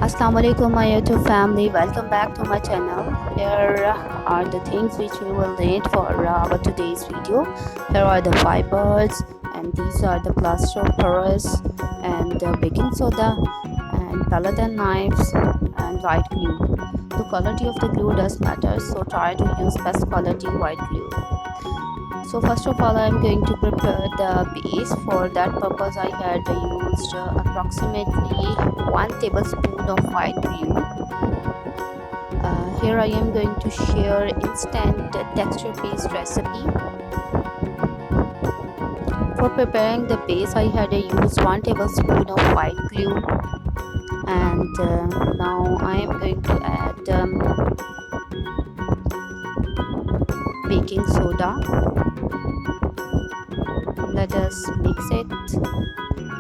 Assalamu alaikum my YouTube family, welcome back to my channel. Here are the things which we will need for our today's video. Here are the fibers, and these are the plaster of Paris and baking soda and palette and knives and white glue. The quality of the glue does matter, so try to use best quality white glue. So first of all, I am going to prepare the base. For that purpose I had used approximately 1 tablespoon of white glue. Here I am going to share instant texture paste recipe. For preparing the base I had used 1 tablespoon of white glue, and now I am going to add baking soda. Let us mix it.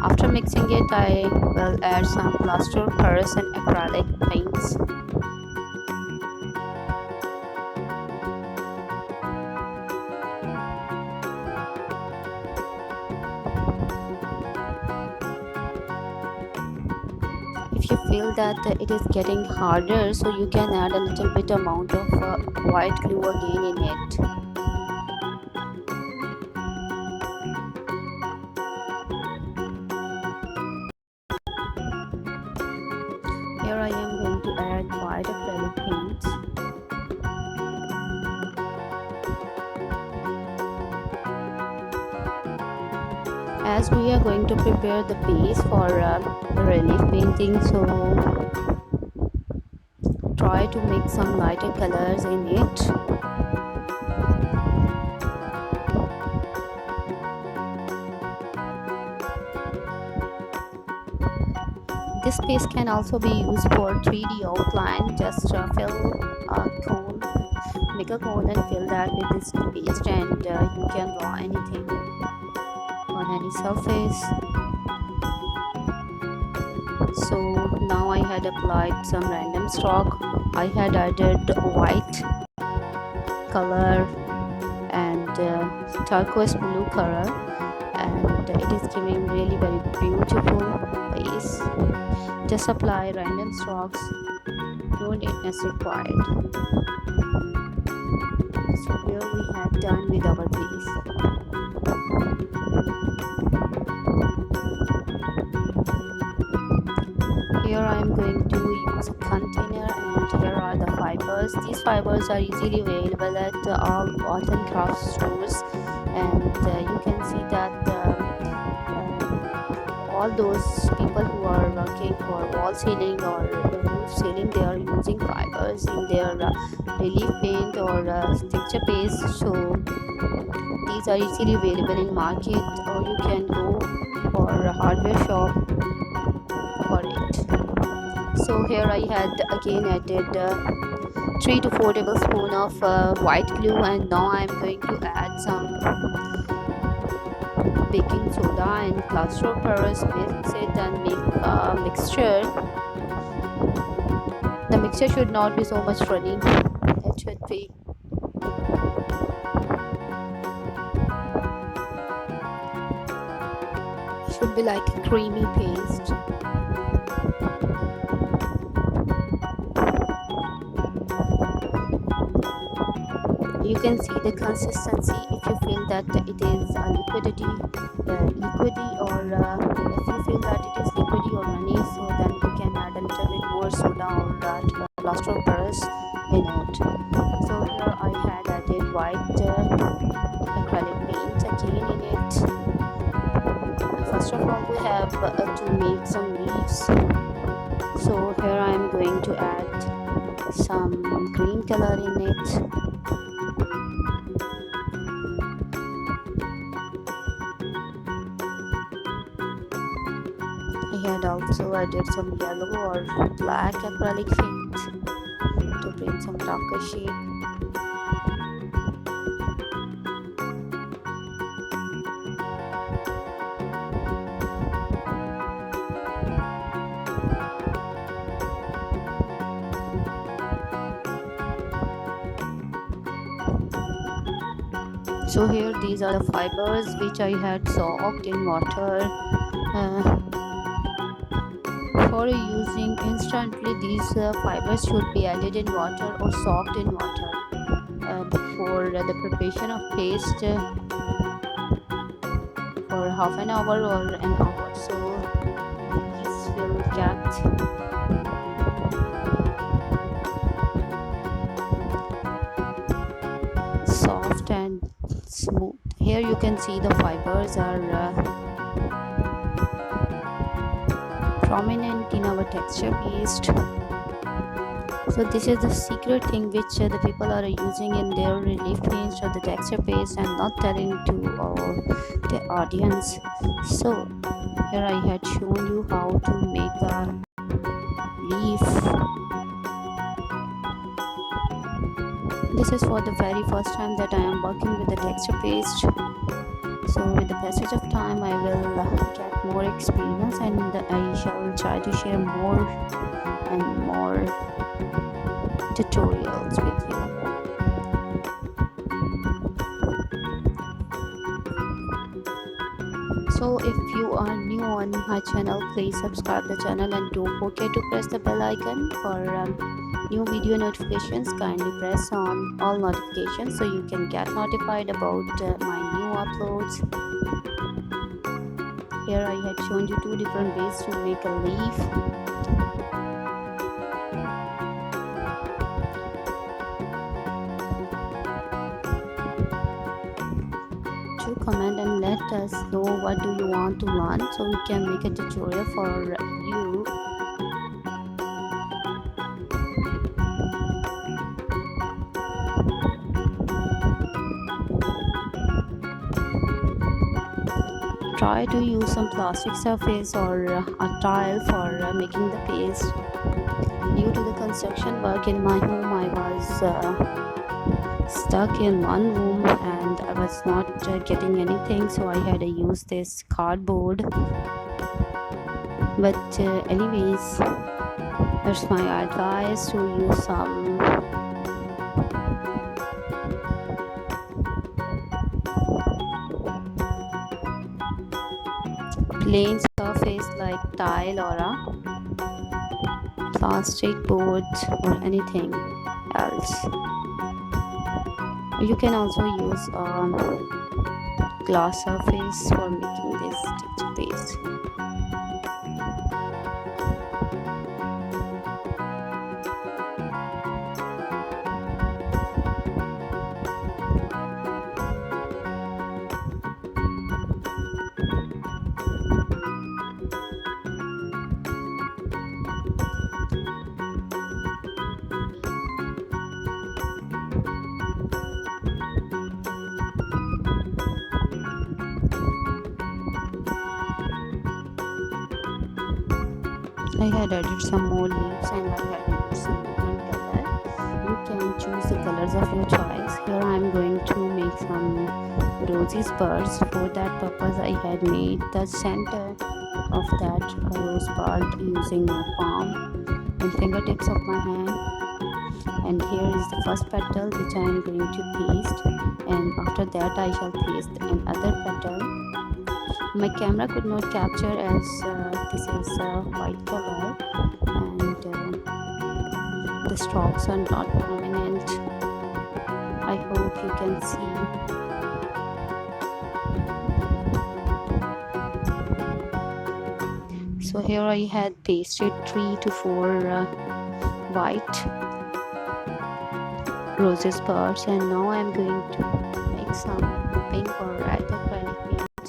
After mixing it, I will add some plaster, Paris and acrylic paints. If you feel that it is getting harder, so you can add a little bit amount of white glue again in it. Here I am going to add white acrylic paints. As we are going to prepare the base for relief painting, so try to mix some lighter colors in it. This paste can also be used for 3D outline. Just fill a cone, make a cone and fill that with this paste, and you can draw anything on any surface. So now I had applied some random stroke. I had added white color and turquoise blue color, and it is giving really very beautiful base. Just apply random strokes, no neatness required. So here we have done with our base. Here I am going to use a container, and here are the fibers. These fibers are easily available at all art and craft stores, and you can see that all those people who are working for wall ceiling or roof ceiling, they are using fibers in their relief paint or texture paste. So these are easily available in market, or you can go for a hardware shop for it. So here I had again added 3 to 4 tablespoons of white glue, and now I am going to add some baking soda and plaster of Paris. Mix it and make a mixture. The mixture should not be so much runny. It should be like a creamy paste. You can see the consistency. If you feel that it is liquidy, or if you feel that it is liquidy or runny, so then you can add a little bit more soda or plaster of Paris in it. So here I had added white acrylic paint again in it. First of all, we have to make some leaves. So here I am going to add some green color in it. I had also added some yellow or black acrylic paint to bring some darker shade. So here these are the fibers which I had soaked in water before using instantly, these fibers should be added in water or soaked in water for the preparation of paste for half an hour or an hour, so these will get soft and smooth. Here you can see the fibers are prominent in our texture paste. So this is the secret thing which the people are using in their relief paints or the texture paste and not telling to the audience. So here I had shown you how to make a leaf. This is for the very first time that I am working with the texture paste. So with the passage of time I will get more experience, and I shall try to share more and more tutorials with you. So if you are new on my channel, please subscribe the channel and don't forget to press the bell icon for new video notifications. Kindly press on all notifications so you can get notified about my new uploads. Here I had shown you two different ways to make a leaf. Do comment and let us know what do you want to learn so we can make a tutorial for you. Try to use some plastic surface or a tile for making the paste. Due to the construction work in my home, I was stuck in one room and I was not getting anything, so I had to use this cardboard. But anyways, that's my advice, to use some plain surface like tile or a plastic board or anything else. You can also use glass surface for making this texture paste. I had added some more leaves and I had used some different color. You can choose the colors of your choice. Here I am going to make some rosy spurs. For that purpose I had made the center of that rose bud using my palm and fingertips of my hand. And here is the first petal which I am going to paste, and after that I shall paste another petal. My camera could not capture as this is a white color and the stalks are not prominent. I hope you can see. So here I had pasted 3 to 4 white roses buds, and now I'm going to make some pink or red acrylic paint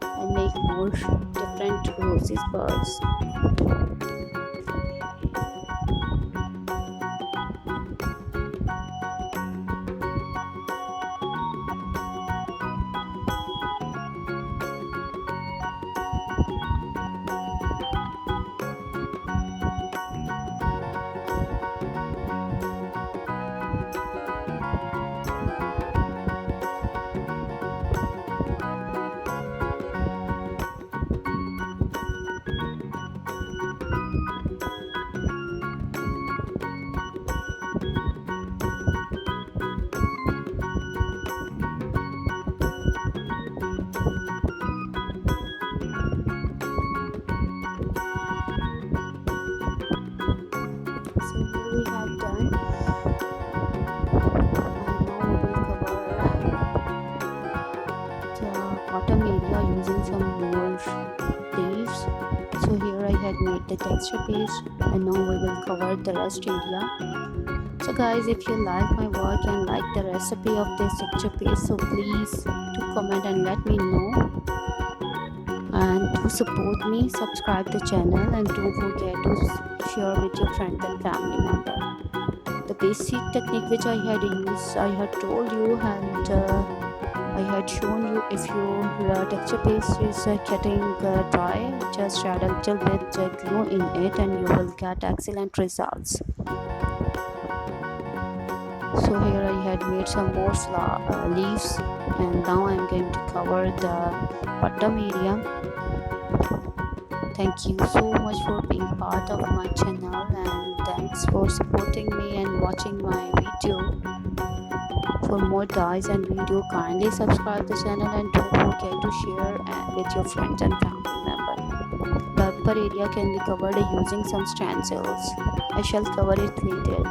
and make more different roses buds. some more leaves. So here I had made the texture paste, and now we will cover the rest area. So guys, if you like my work and like the recipe of this texture paste, so please do comment and let me know. And to support me, subscribe the channel and don't forget to share with your friends and family member. The basic technique which I had used, I had told you, and I had shown you. If your texture paste is getting dry, just add a little bit glue in it and you will get excellent results. So here I had made some more leaves, and now I'm going to cover the bottom area. Thank you so much for being part of my channel, and thanks for supporting me and watching my video. For more dies and video, kindly subscribe the channel and don't forget to share with your friends and family members. The upper area can be covered using some stencils. I shall cover it later.